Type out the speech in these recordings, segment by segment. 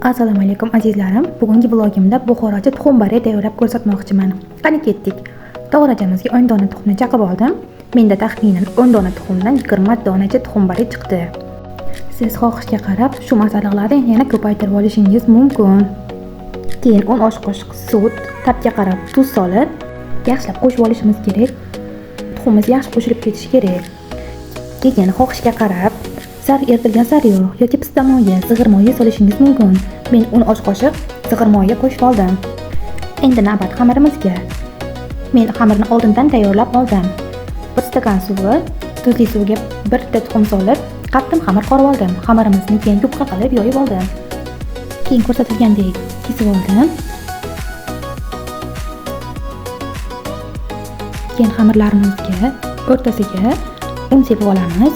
Assalomu alaykum azizlarim. Bugungi vlogimda buxorocha tuxum-bari tayyorlab ko'rsatmoqchiman. Qani ketdik. To'g'rachamizga 10 dona tuxumni chaqib oldim. Menda taxminan 10 dona tuxumdan 20 donacha tuxum-bari chiqdi. Siz xohishga qarab shu masalliqlarni yana ko'paytirib olishingiz mumkin. Keyin 10 osh qoshiq sut, ta'bga qarab tuz solib, yaxshilab qo'shib olishimiz kerak. Tuxumimiz yaxshi qo'shilib ketishi kerak. Keyin xohishga qarab eritilgan sariyog' yoki pista moyi, zig'ir moyi solishingiz mumkin. Men 10 osh qoshiq zig'ir moyi qo'shib oldim. Endi navbat xamirimizga. Men xamirni oldindan tayyorlab oldim. 1 stakan suvi, tuzli suvga 1 ta tuxum solib, qattiq xamir qorib oldim. Xamirimizni keyin yupqa qilib yoyib oldim. Keyin ko'rsatilgandek kesib oldim. Keyin xamirlarimizga o'rtasiga un sepib olamiz.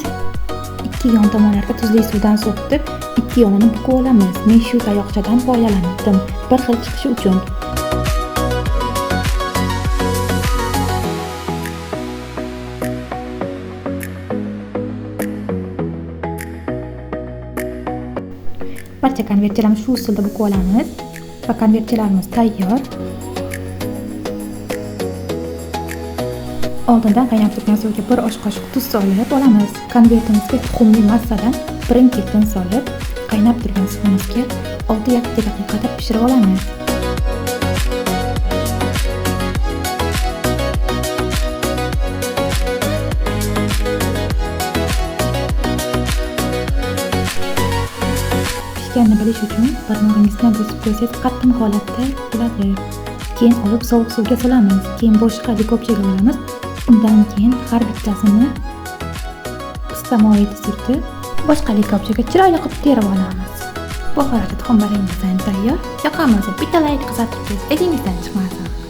Ikki yon tomonlarga tuzli suvdan surtib, ikki yonini buqib olamiz. Men shu tayoqchadan foydalandim, bir xil chiqishi uchun. Barcha konvertchalarni shu usulda buqib olamiz va konvertchalarimiz tayyor. Oldindan qaynab turgan suvga 1 osh qoshiq tuz solib olamiz. Konvertimizga tuxumli massadan birin-ketin solib, qaynab turgan suvimizga 6-7 daqiqada pishirib olamiz. Pishganini bilish uchun barmog'ingizni bosib qo'ysangiz qattiq holatda bo'ladi. Keyin olib sovuq suvga solamiz. Keyin boshqa likopchaga olamiz. Undan keyin har bittasini pista moyida surtib, boshqa likopchaga chiroyli qilib terib olamiz. Buxorocha tuxum-baringiz tayyor. Yoqamasa bitta layk qizartirib, esingizdan chiqmasin.